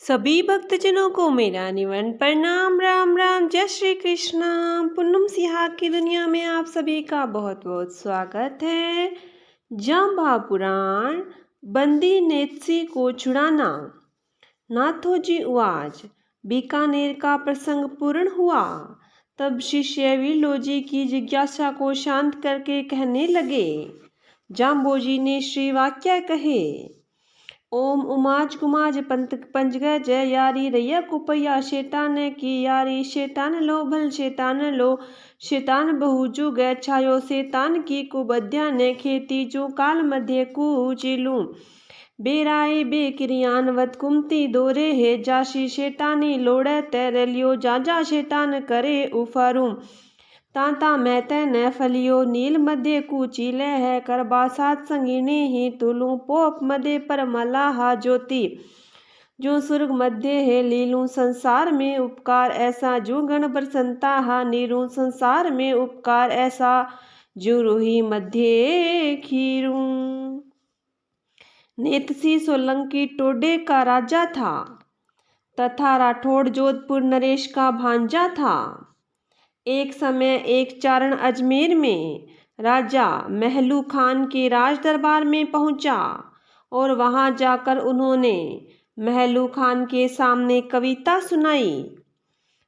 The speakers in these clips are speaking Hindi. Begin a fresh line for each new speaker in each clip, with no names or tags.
सभी भक्तजनों को मेरा निवन प्रणाम। राम राम, जय श्री कृष्णा। पूनम सिहाग की दुनिया में आप सभी का बहुत बहुत स्वागत है। जांबा पुराण, बंदी नेत्सी को छुड़ाना। नाथोजी उवाच। बीकानेर का प्रसंग पूर्ण हुआ। तब शिष्य विलोजी की जिज्ञासा को शांत करके कहने लगे। जाम्बोजी ने श्री वाक्य कहे। ओम उमाज गुमाज पंत पंजग जय यारी रैया कुपैया शैतान की यारी शैतान लो भल शैतान लो शैतान बहुजु गै छायो शैतान की कुबद्या ने खेती जो काल मध्य कुचिलू बेराए बेकिरियान वत कुमती दोरे है जाशी शैतानी लोड़े तैरलियो जा शैतान करे उफारू तांता महते न फलियो नील मध्य कुचीले है करबासात संगीने ही तुलू पोप मध्य पर मलाहा ज्योति जो सुर्ग मध्य है लीलू संसार में उपकार ऐसा जो गण प्रसन्नता हा नीरू संसार में उपकार ऐसा जो रोही मध्य खीरू। नेतसी सोलंकी टोडे का राजा था तथा राठौड़ जोधपुर नरेश का भांजा था। एक समय एक चारण अजमेर में राजा महलू खान के राज दरबार में पहुंचा और वहां जाकर उन्होंने महलू खान के सामने कविता सुनाई।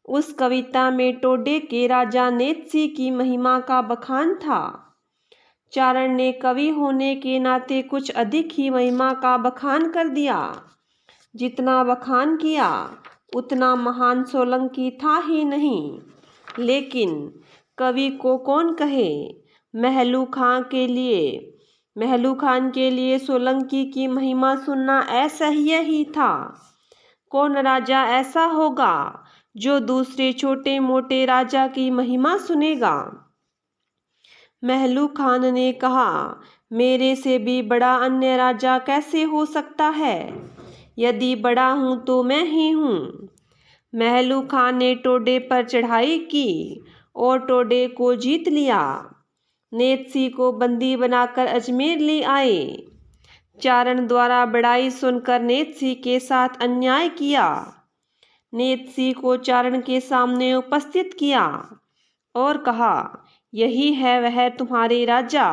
उस कविता में टोडे के राजा नेतसी की महिमा का बखान था। चारण ने कवि होने के नाते कुछ अधिक ही महिमा का बखान कर दिया। जितना बखान किया उतना महान सोलंकी था ही नहीं। लेकिन कवि को कौन कहे। महलू खान के लिए सोलंकी की महिमा सुनना असह्य ही था। कौन राजा ऐसा होगा जो दूसरे छोटे मोटे राजा की महिमा सुनेगा। महलू खान ने कहा, मेरे से भी बड़ा अन्य राजा कैसे हो सकता है। यदि बड़ा हूँ तो मैं ही हूँ। महलू खान ने टोडे पर चढ़ाई की और टोडे को जीत लिया। नेतसी को बंदी बनाकर अजमेर ले आए। चारण द्वारा बड़ाई सुनकर नेतसी के साथ अन्याय किया। नेतसी को चारण के सामने उपस्थित किया और कहा, यही है वह तुम्हारे राजा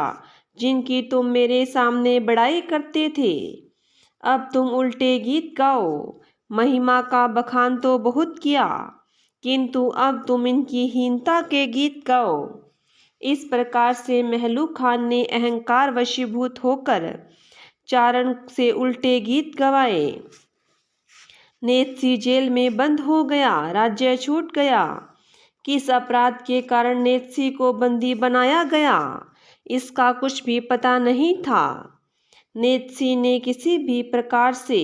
जिनकी तुम मेरे सामने बड़ाई करते थे। अब तुम उल्टे गीत गाओ। महिमा का बखान तो बहुत किया किंतु अब तुम इनकी हीनता के गीत गाओ। इस प्रकार से महलू खान ने अहंकार वशीभूत होकर चारण से उल्टे गीत गवाए। नेतसी जेल में बंद हो गया। राज्य छूट गया। किस अपराध के कारण नेतसी को बंदी बनाया गया इसका कुछ भी पता नहीं था। नेतसी ने किसी भी प्रकार से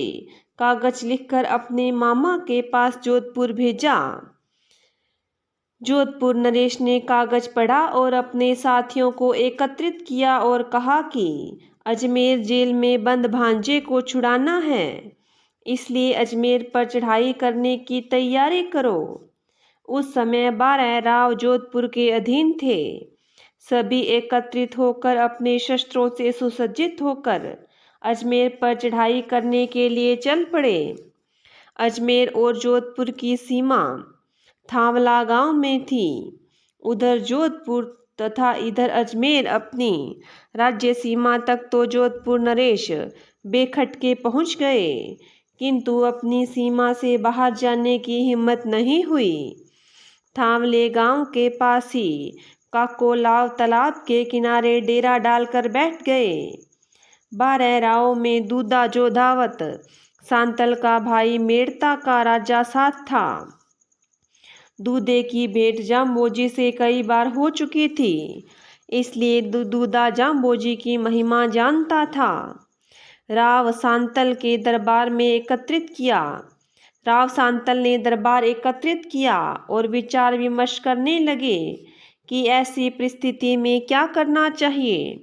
कागज लिखकर अपने मामा के पास जोधपुर भेजा। जोधपुर नरेश ने कागज पढ़ा और अपने साथियों को एकत्रित किया और कहा कि अजमेर जेल में बंद भांजे को छुड़ाना है, इसलिए अजमेर पर चढ़ाई करने की तैयारी करो। उस समय 12 राव जोधपुर के अधीन थे। सभी एकत्रित होकर अपने शस्त्रों से सुसज्जित होकर अजमेर पर चढ़ाई करने के लिए चल पड़े। अजमेर और जोधपुर की सीमा थावला गांव में थी। उधर जोधपुर तथा इधर अजमेर अपनी राज्य सीमा तक तो जोधपुर नरेश बेखटके पहुंच गए किंतु अपनी सीमा से बाहर जाने की हिम्मत नहीं हुई। थावले गांव के पास ही काकोलाव तालाब के किनारे डेरा डालकर बैठ गए। 12 राव में दूधा जोधावत सांतल का भाई मेड़ता का राजा साथ था। दूधे की भेंट जाम्बोजी से कई बार हो चुकी थी, इसलिए दूधा जाम्बोजी की महिमा जानता था। राव सांतल के दरबार में एकत्रित किया। राव सांतल ने दरबार एकत्रित किया और विचार विमर्श करने लगे कि ऐसी परिस्थिति में क्या करना चाहिए।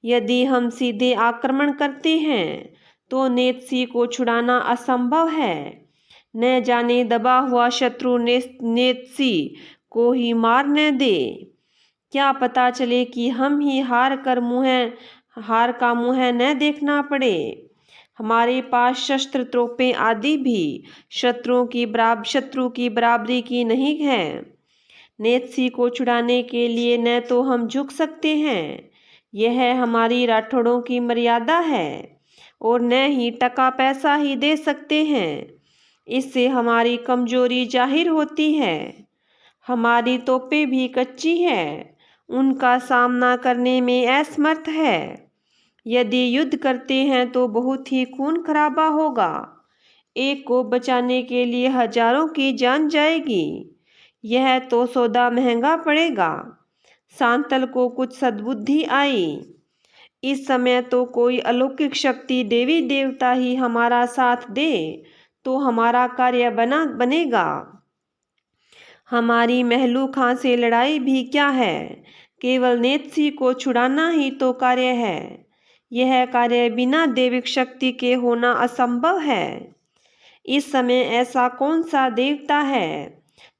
यदि हम सीधे आक्रमण करते हैं तो नेतसी को छुड़ाना असंभव है। न जाने दबा हुआ शत्रु नेतसी को ही मार न दे। क्या पता चले कि हम ही हार का मुँह न देखना पड़े। हमारे पास शस्त्र तोपें आदि भी शत्रु की बराबरी की नहीं है। नेत्सी को छुड़ाने के लिए न तो हम झुक सकते हैं, यह हमारी राठौड़ों की मर्यादा है, और न ही टका पैसा ही दे सकते हैं। इससे हमारी कमजोरी जाहिर होती है। हमारी तोपें भी कच्ची है, उनका सामना करने में असमर्थ है। यदि युद्ध करते हैं तो बहुत ही खून खराबा होगा। एक को बचाने के लिए हजारों की जान जाएगी। यह तो सौदा महंगा पड़ेगा। सांतल को कुछ सद्बुद्धि आई। इस समय तो कोई अलौकिक शक्ति देवी देवता ही हमारा साथ दे तो हमारा कार्य बनेगा। हमारी महलू खां से लड़ाई भी क्या है, केवल नेत्सी को छुड़ाना ही तो कार्य है। यह कार्य बिना दैविक शक्ति के होना असंभव है। इस समय ऐसा कौन सा देवता है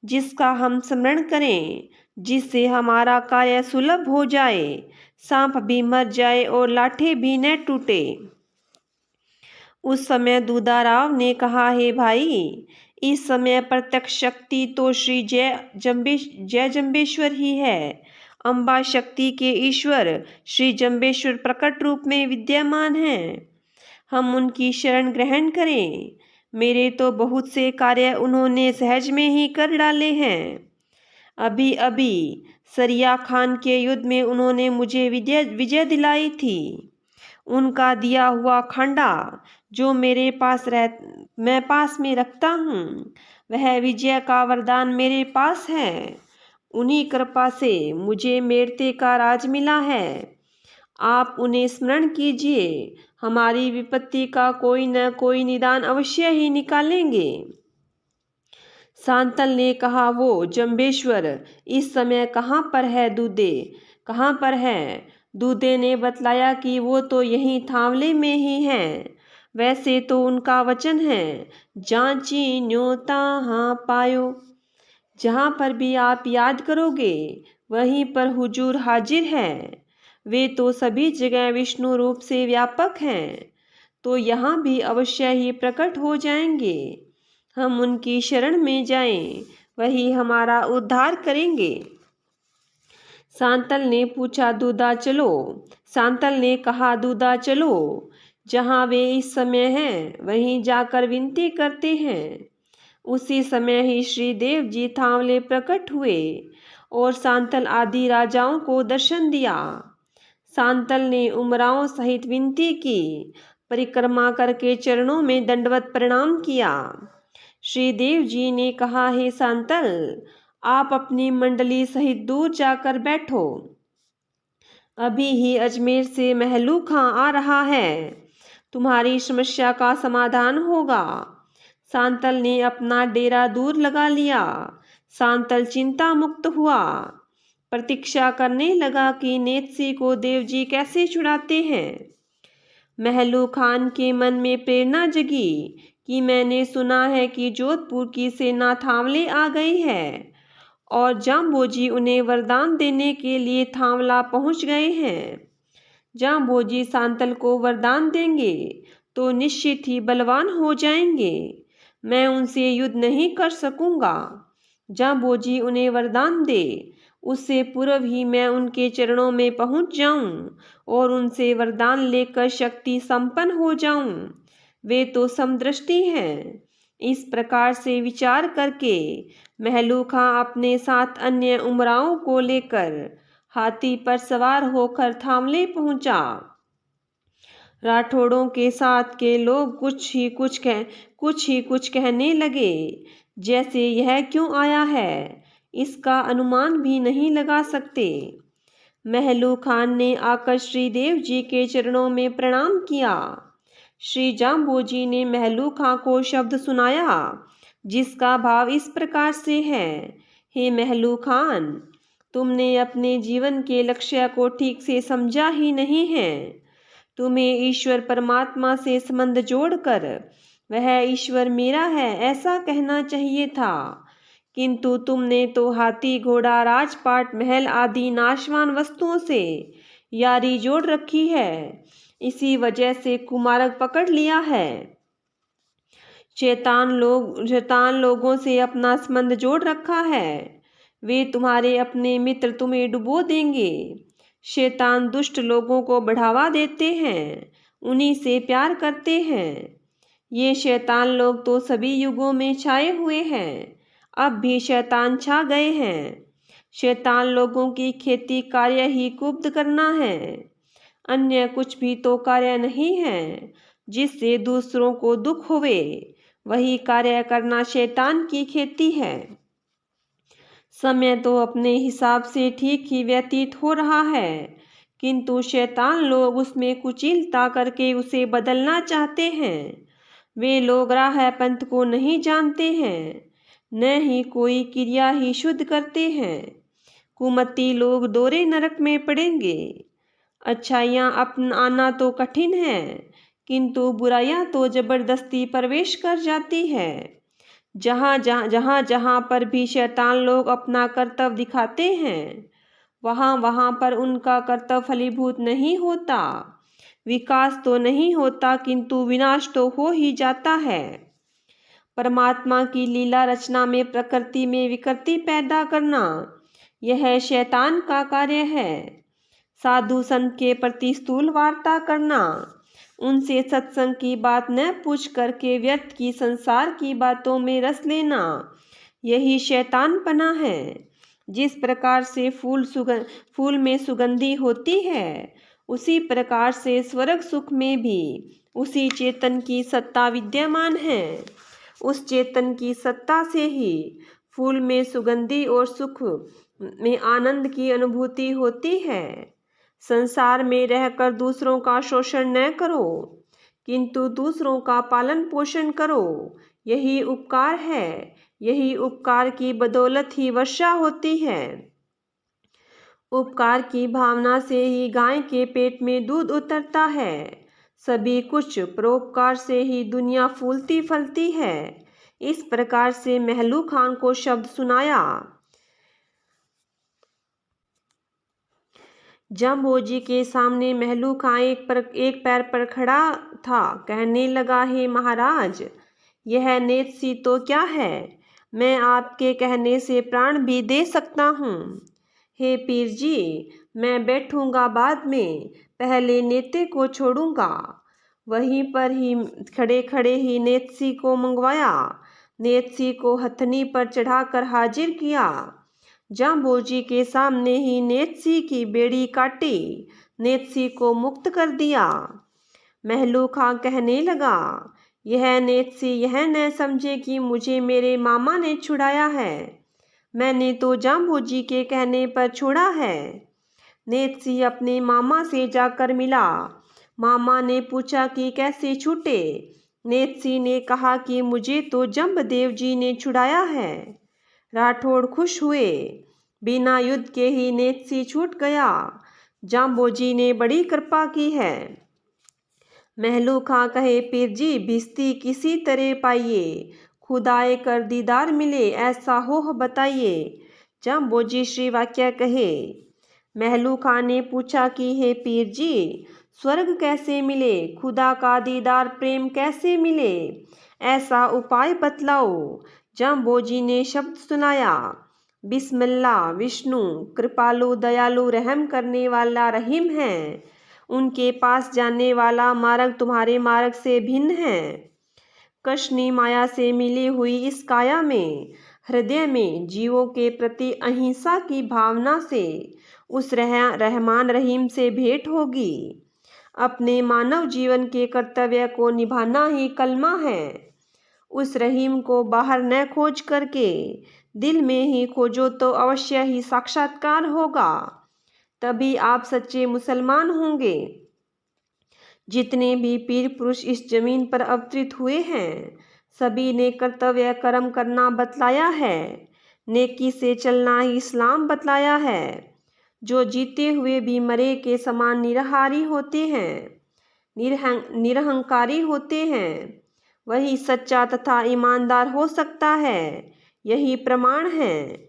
जिसका हम स्मरण करें, जिससे हमारा कार्य सुलभ हो जाए, सांप भी मर जाए और लाठी भी न टूटे। उस समय दूधाराव ने कहा, हे भाई, इस समय प्रत्यक्ष शक्ति तो श्री जय जम्बेश्वर ही है। अम्बा शक्ति के ईश्वर श्री जम्बेश्वर प्रकट रूप में विद्यमान हैं। हम उनकी शरण ग्रहण करें। मेरे तो बहुत से कार्य उन्होंने सहज में ही कर डाले हैं। अभी अभी सरिया खान के युद्ध में उन्होंने मुझे विजय दिलाई थी। उनका दिया हुआ खंडा जो मैं पास में रखता हूँ, वह विजय का वरदान मेरे पास है। उन्हीं कृपा से मुझे मेरते का राज मिला है। आप उन्हें स्मरण कीजिए, हमारी विपत्ति का कोई न कोई निदान अवश्य ही निकालेंगे। सांतल ने कहा, वो जम्बेश्वर इस समय कहाँ पर है दूधे, कहाँ पर है? दूधे ने बतलाया कि वो तो यहीं थावले में ही हैं। वैसे तो उनका वचन है, जांची न्योता हाँ पायो। जहाँ पर भी आप याद करोगे वहीं पर हुजूर हाजिर है। वे तो सभी जगह विष्णु रूप से व्यापक हैं, तो यहाँ भी अवश्य ही प्रकट हो जाएंगे। हम उनकी शरण में जाएं, वही हमारा उद्धार करेंगे। सांतल ने पूछा, दूधा चलो? सांतल ने कहा, दूधा चलो। जहाँ वे इस समय हैं वहीं जाकर विनती करते हैं। उसी समय ही श्रीदेव जी थावले प्रकट हुए और सांतल आदि राजाओं को दर्शन दिया। सांतल ने उमराव सहित विनती की, परिक्रमा करके चरणों में दंडवत प्रणाम किया। श्रीदेव जी ने कहा, हे सांतल, आप अपनी मंडली सहित दूर जाकर बैठो। अभी ही अजमेर से महलू खां आ रहा है, तुम्हारी समस्या का समाधान होगा। सांतल ने अपना डेरा दूर लगा लिया। सांतल चिंता मुक्त हुआ, प्रतीक्षा करने लगा कि नेत्सी को देवजी कैसे छुड़ाते हैं। महलू खान के मन में प्रेरणा जगी कि मैंने सुना है कि जोधपुर की सेना थावले आ गई है और जाम्बोजी उन्हें वरदान देने के लिए थावला पहुंच गए हैं। जाम्बोजी सांतल को वरदान देंगे तो निश्चित ही बलवान हो जाएंगे। मैं उनसे युद्ध नहीं कर सकूंगा। जाम्बोजी उन्हें वरदान दे, उससे पूर्व ही मैं उनके चरणों में पहुंच जाऊं और उनसे वरदान लेकर शक्ति संपन्न हो जाऊं। वे तो समदृष्टि हैं। इस प्रकार से विचार करके महलू खां अपने साथ अन्य उमरावों को लेकर हाथी पर सवार होकर थावले पहुंचा। राठौड़ों के साथ के लोग कुछ ही कुछ कहने लगे, जैसे यह क्यों आया है, इसका अनुमान भी नहीं लगा सकते। महलू खान ने आकर श्रीदेव जी के चरणों में प्रणाम किया। श्री जाम्बोजी ने महलू खां को शब्द सुनाया जिसका भाव इस प्रकार से है, हे महलू खान, तुमने अपने जीवन के लक्ष्य को ठीक से समझा ही नहीं है। तुम्हें ईश्वर परमात्मा से संबंध जोड़कर वह ईश्वर मेरा है ऐसा कहना चाहिए था, किंतु तुमने तो हाथी घोड़ा राजपाट महल आदि नाशवान वस्तुओं से यारी जोड़ रखी है। इसी वजह से कुमार्ग पकड़ लिया है। शैतान लोगों से अपना संबंध जोड़ रखा है। वे तुम्हारे अपने मित्र तुम्हें डुबो देंगे। शैतान दुष्ट लोगों को बढ़ावा देते हैं, उन्हीं से प्यार करते हैं। ये शैतान लोग तो सभी युगों में छाए हुए हैं, अब भी शैतान छा गए हैं। शैतान लोगों की खेती कार्य ही कुब्द करना है, अन्य कुछ भी तो कार्य नहीं है। जिससे दूसरों को दुख होवे, वही कार्य करना शैतान की खेती है। समय तो अपने हिसाब से ठीक ही व्यतीत हो रहा है, किंतु शैतान लोग उसमें कुचिलता करके उसे बदलना चाहते हैं। वे लोग राह पंथ को नहीं जानते हैं, न ही कोई क्रिया ही शुद्ध करते हैं। कुमती लोग दोहरे नरक में पड़ेंगे। अच्छाइयाँ अपनाना तो कठिन है, किंतु बुराइयाँ तो जबरदस्ती प्रवेश कर जाती है। जहाँ पर भी शैतान लोग अपना कर्तव्य दिखाते हैं, वहाँ पर उनका कर्तव्य फलीभूत नहीं होता। विकास तो नहीं होता, किंतु विनाश तो हो ही जाता है। परमात्मा की लीला रचना में प्रकृति में विकृति पैदा करना, यह शैतान का कार्य है। साधु संत के प्रति स्थूल वार्ता करना, उनसे सत्संग की बात न पूछ करके व्यर्थ की संसार की बातों में रस लेना, यही शैतानपना है। जिस प्रकार से फूल में सुगंधी होती है, उसी प्रकार से स्वर्ग सुख में भी उसी चेतन की सत्ता विद्यमान है। उस चेतन की सत्ता से ही फूल में सुगंधी और सुख में आनंद की अनुभूति होती है। संसार में रहकर दूसरों का शोषण न करो, किंतु दूसरों का पालन पोषण करो, यही उपकार है। यही उपकार की बदौलत ही वर्षा होती है। उपकार की भावना से ही गाय के पेट में दूध उतरता है। सभी कुछ परोपकार से ही दुनिया फूलती फलती है। इस प्रकार से महलू खान को शब्द सुनाया। जम्बोजी के सामने महलू खां एक पैर पर खड़ा था। कहने लगा, हे महाराज, यह नेत्सी तो क्या है? मैं आपके कहने से प्राण भी दे सकता हूँ। हे पीर जी, मैं बैठूंगा बाद में, पहले नेते को छोड़ूंगा। वहीं पर ही खड़े खड़े ही नेत्सी को मंगवाया। नेत्सी को हथनी पर चढ़ाकर हाजिर किया। जाम्बोजी के सामने ही नेत्सी की बेड़ी काटी, नेत्सी को मुक्त कर दिया। महलू खां कहने लगा, यह नेत्सी यह न समझे कि मुझे मेरे मामा ने छुड़ाया है। मैंने तो जाम्बोजी के कहने पर छोड़ा है। नेत्सी अपने मामा से जाकर मिला। मामा ने पूछा कि कैसे छूटे। नेत्सी ने कहा कि मुझे तो जम्बदेव जी ने छुड़ाया है। राठौड़ खुश हुए। बिना युद्ध के ही नेत्सी छूट गया। जाम्बोजी ने बड़ी कृपा की है। महलू खां कहे, पीर जी, भिस्ती किसी तरह पाइए, खुदाए कर दीदार मिले, ऐसा हो बताइए। जाम्बोजी श्री वाक्य कहे। महलू खां ने पूछा कि हे पीर जी, स्वर्ग कैसे मिले, खुदा का दीदार प्रेम कैसे मिले, ऐसा उपाय बतलाओ। जाम्बोजी ने शब्द सुनाया, बिस्मिल्लाह, विष्णु कृपालु दयालु रहम करने वाला रहीम है। उनके पास जाने वाला मार्ग तुम्हारे मार्ग से भिन्न है। कृष्णी माया से मिली हुई इस काया में, हृदय में जीवों के प्रति अहिंसा की भावना से उस रहमान रहीम से भेंट होगी। अपने मानव जीवन के कर्तव्य को निभाना ही कलमा है। उस रहीम को बाहर न खोज करके दिल में ही खोजो तो अवश्य ही साक्षात्कार होगा। तभी आप सच्चे मुसलमान होंगे। जितने भी पीर पुरुष इस जमीन पर अवतरित हुए हैं, सभी ने कर्तव्य कर्म करना बतलाया है। नेकी से चलना ही इस्लाम बतलाया है। जो जीते हुए भी मरे के समान निराहारी होते हैं, निरहंकारी होते हैं, वही सच्चा तथा ईमानदार हो सकता है। यही प्रमाण है।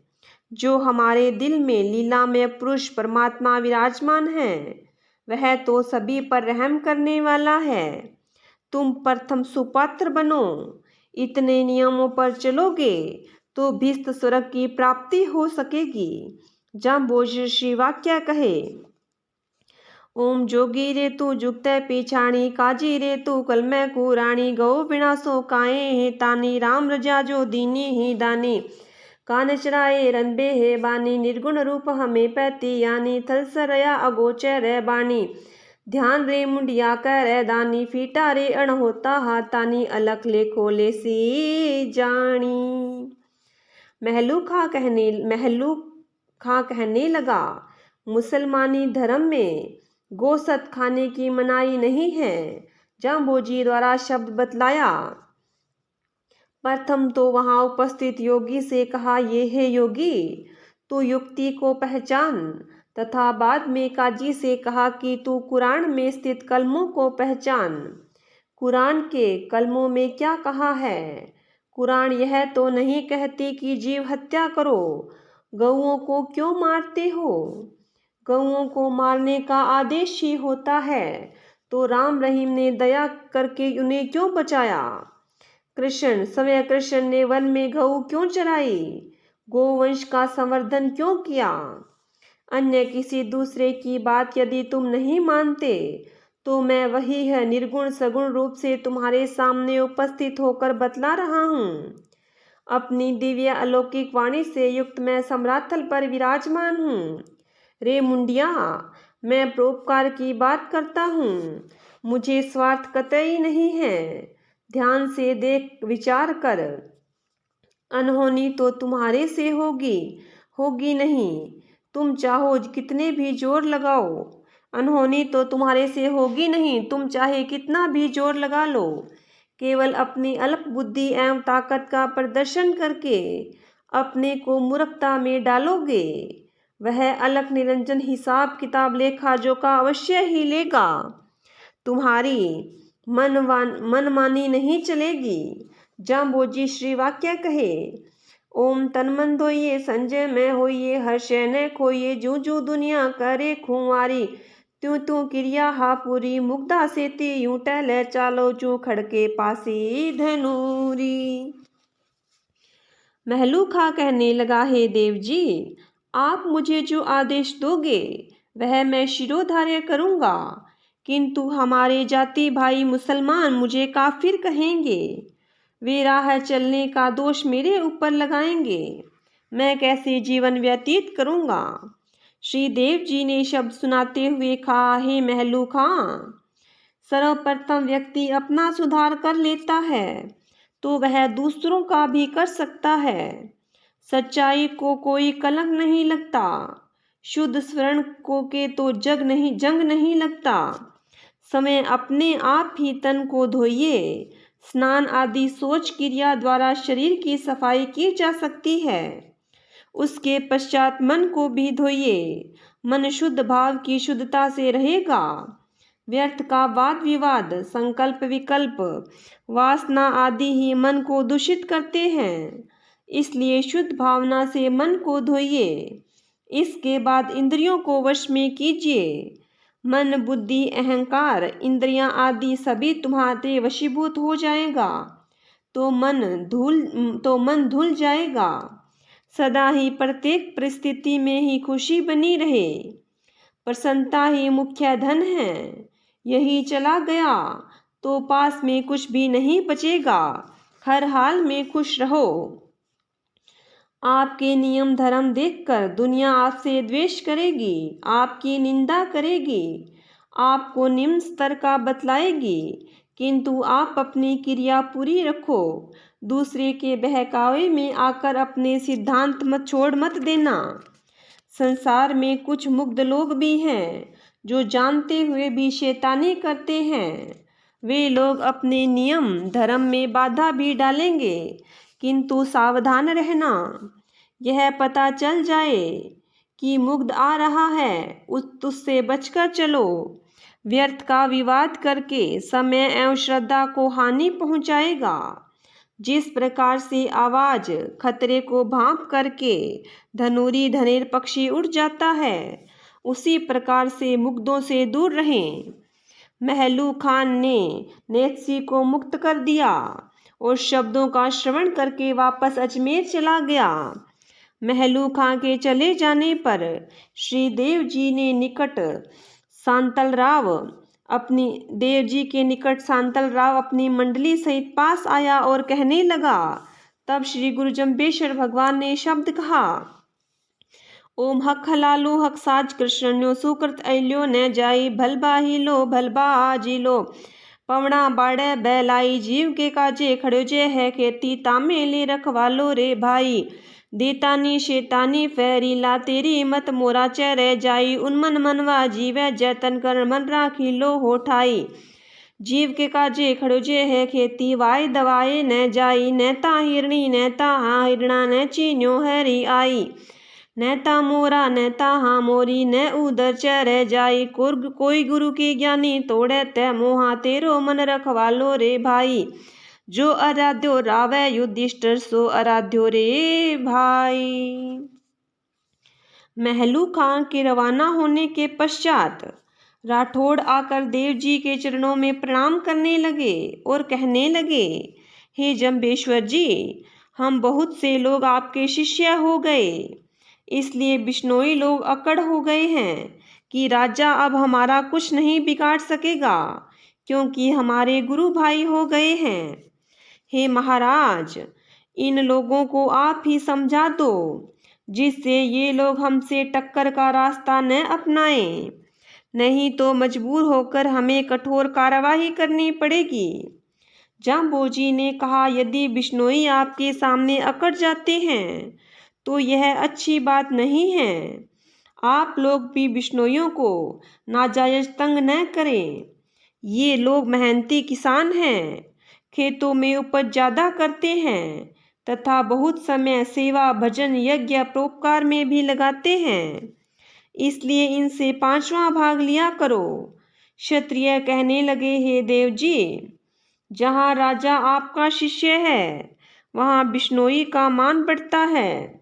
जो हमारे दिल में लीला में पुरुष परमात्मा विराजमान है, वह तो सभी पर रहम करने वाला है। तुम प्रथम सुपात्र बनो। इतने नियमों पर चलोगे तो भीष्ट स्वर्ग की प्राप्ति हो सकेगी। जाम्बोज श्री वाक्य कहे, ओम जोगी रे तू जुगत पीछाणी, काजी रे तू कल मैं कुरानी, गौ विनाशो काए है तानी, राम रजा जो दीनी ही दानी, कान चराए रनबे है बानी, निर्गुण रूप हमें पैती यानी, थल सरया अगोचर बानी, ध्यान रे मुंडिया कर दानी, फीटा रे अण होता हाथानी, अलख ले खोले सी जानी। महलू खां कहने लगा, मुसलमानी धर्म में गोसत खाने की मनाही नहीं है। जाम्बोजी द्वारा शब्द बतलाया। प्रथम तो वहां उपस्थित योगी से कहा, ये है योगी, तू युक्ति को पहचान, तथा बाद में काजी से कहा कि तू कुरान में स्थित कलमों को पहचान। कुरान के कलमों में क्या कहा है? कुरान यह तो नहीं कहती कि जीव हत्या करो। गौओं को क्यों मारते हो? गौओं को मारने का आदेश ही होता है, तो राम रहीम ने दया करके उन्हें क्यों बचाया? स्वयं कृष्ण ने वन में गऊ क्यों चराई? गोवंश का संवर्धन क्यों किया? अन्य किसी दूसरे की बात यदि तुम नहीं मानते तो मैं वही है निर्गुण सगुण रूप से तुम्हारे सामने उपस्थित होकर बतला रहा हूँ। अपनी दिव्य अलौकिक वाणी से युक्त मैं सम्राथल पर विराजमान हूँ। रे मुंडिया, मैं परोपकार की बात करता हूँ, मुझे स्वार्थ कतई नहीं है। ध्यान से देख विचार कर, अनहोनी तो तुम्हारे से होगी नहीं। तुम चाहो कितने भी जोर लगाओ, अनहोनी तो तुम्हारे से होगी नहीं। तुम चाहे कितना भी जोर लगा लो, केवल अपनी अल्प बुद्धि एवं ताकत का प्रदर्शन करके अपने को मूर्खता में डालोगे। वह अलख निरंजन हिसाब किताब लेखा जोखा अवश्य ही लेगा। तुम्हारी मनमानी नहीं चलेगी। जाम्बोजी श्री वाक्य कहे, ओम तन मन धोइए संजय में होइए, हर्ष न खोइए, जू जू दुनिया करे खुआरी, त्यों त्यों क्रिया हा पूरी, मुग्धा सेती यूं टहले चालो, चू खड़के पासी धनूरी। महलू खां कहने लगा, हे देव जी, आप मुझे जो आदेश दोगे वह मैं शिरोधार्य करूँगा, किंतु हमारे जाति भाई मुसलमान मुझे काफिर कहेंगे। वे राह चलने का दोष मेरे ऊपर लगाएंगे। मैं कैसे जीवन व्यतीत करूँगा? श्री देव जी ने शब्द सुनाते हुए कहा, हे महलू खां, सर्वप्रथम व्यक्ति अपना सुधार कर लेता है तो वह दूसरों का भी कर सकता है। सच्चाई को कोई कलंक नहीं लगता। शुद्ध स्वर्ण को के तो जंग नहीं लगता। समय अपने आप ही तन को धोइए। स्नान आदि सोच क्रिया द्वारा शरीर की सफाई की जा सकती है। उसके पश्चात मन को भी धोइए। मन शुद्ध भाव की शुद्धता से रहेगा। व्यर्थ का वाद विवाद, संकल्प विकल्प, वासना आदि ही मन को दूषित करते हैं। इसलिए शुद्ध भावना से मन को धोइए। इसके बाद इंद्रियों को वश में कीजिए। मन, बुद्धि, अहंकार, इंद्रियां आदि सभी तुम्हारे वशीभूत हो जाएगा तो मन धुल जाएगा। सदा ही प्रत्येक परिस्थिति में ही खुशी बनी रहे। प्रसन्नता ही मुख्य धन है। यही चला गया तो पास में कुछ भी नहीं बचेगा। हर हाल में खुश रहो। आपके नियम धर्म देखकर दुनिया आपसे द्वेष करेगी, आपकी निंदा करेगी, आपको निम्न स्तर का बतलाएगी, किंतु आप अपनी क्रिया पूरी रखो। दूसरे के बहकावे में आकर अपने सिद्धांत मत देना। संसार में कुछ मुग्ध लोग भी हैं जो जानते हुए भी शैतानी करते हैं। वे लोग अपने नियम धर्म में बाधा भी डालेंगे, किंतु सावधान रहना। यह पता चल जाए कि मुग्ध आ रहा है, उससे बचकर चलो। व्यर्थ का विवाद करके समय एवं श्रद्धा को हानि पहुंचाएगा। जिस प्रकार से आवाज खतरे को भांप करके धनुरी धनेर पक्षी उड़ जाता है, उसी प्रकार से मुग्धों से दूर रहें। महलू खान ने नेत्सी को मुक्त कर दिया और शब्दों का श्रवण करके वापस अजमेर चला गया। महलू खां के चले जाने पर श्री देव जी के निकट सांतल राव अपनी मंडली सहित पास आया और कहने लगा। तब श्री गुरु जम्बेश्वर भगवान ने शब्द कहा, ओम हक हलालू हक साज कृष्णन्यो सुकृत अल्यो न जाई भलबाही लो भलबा आजी लो पवड़ा बाड़े बैलाई जीव के काजे खड़ो जे है खेती तामे ले रखवालो रे भाई देतानी शेतानी फेरी ला तेरी मत मोरा चेरे जाई उन्मन मनवा जीवे जैतन कर मन राखी लो होठाई जीव के काजे खड़ो जे है खेती वाय दवाए न जाई नैता हिरणी नैता हाँ हिरणा न चीन्यो हैरी आई नैता मोरा नैता हाँ मोरी न उदर चेरे जाई कोई गुरु की ज्ञानी तोड़े तै मोहा तेरो मन रखवालो रे भाई जो आराध्यो रावै युधिष्ठिर सो आराध्यो रे भाई। महलू खां के रवाना होने के पश्चात राठौड़ आकर देव जी के चरणों में प्रणाम करने लगे और कहने लगे, हे जम्बेश्वर जी, हम बहुत से लोग आपके शिष्य हो गए, इसलिए बिश्नोई लोग अकड़ हो गए हैं कि राजा अब हमारा कुछ नहीं बिगाड़ सकेगा, क्योंकि हमारे गुरु भाई हो गए हैं। हे महाराज, इन लोगों को आप ही समझा दो, जिससे ये लोग हमसे टक्कर का रास्ता न अपनाएं, नहीं तो मजबूर होकर हमें कठोर कार्यवाही करनी पड़ेगी। जाम्बोजी ने कहा, यदि बिश्नोई आपके सामने अकड़ जाते हैं तो यह अच्छी बात नहीं है। आप लोग भी बिश्नोइयों को नाजायज तंग न करें। ये लोग मेहनती किसान हैं, खेतों में उपज ज़्यादा करते हैं तथा बहुत समय सेवा भजन यज्ञ परोपकार में भी लगाते हैं, इसलिए इनसे 5वां भाग लिया करो। क्षत्रिय कहने लगे, हे देव जी, जहाँ राजा आपका शिष्य है वहाँ बिश्नोई का मान बढ़ता है।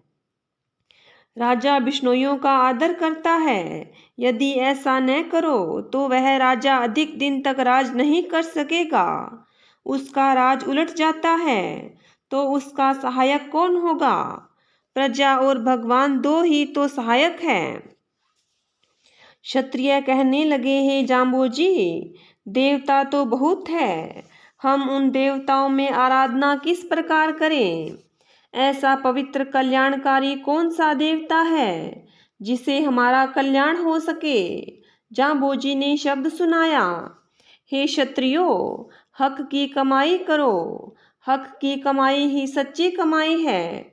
राजा बिश्नोइयों का आदर करता है। यदि ऐसा न करो तो वह राजा अधिक दिन तक राज नहीं कर सकेगा। उसका राज उलट जाता है तो उसका सहायक कौन होगा? प्रजा और भगवान दो ही तो सहायक हैं। क्षत्रिय कहने लगे, हे जाम्बोजी, देवता तो बहुत है, हम उन देवताओं में आराधना किस प्रकार करें? ऐसा पवित्र कल्याणकारी कौन सा देवता है जिसे हमारा कल्याण हो सके? जाम्बोजी ने शब्द सुनाया, हे क्षत्रियो, हक की कमाई करो। हक की कमाई ही सच्ची कमाई है।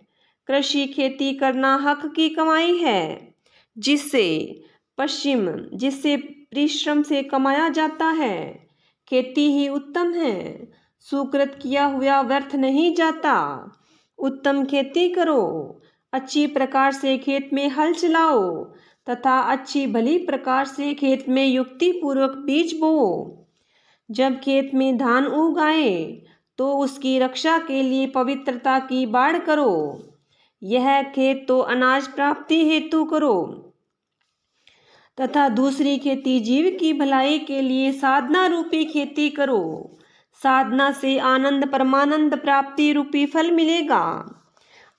कृषि खेती करना हक की कमाई है, जिससे परिश्रम से कमाया जाता है। खेती ही उत्तम है। सुकृत किया हुआ व्यर्थ नहीं जाता। उत्तम खेती करो, अच्छी प्रकार से खेत में हल चलाओ तथा अच्छी भली प्रकार से खेत में युक्ति पूर्वक बीज बोओ। जब खेत में धान उग आए तो उसकी रक्षा के लिए पवित्रता की बाड़ करो। यह खेत तो अनाज प्राप्ति हेतु करो तथा दूसरी खेती जीव की भलाई के लिए साधना रूपी खेती करो। साधना से आनंद परमानंद प्राप्ति रूपी फल मिलेगा।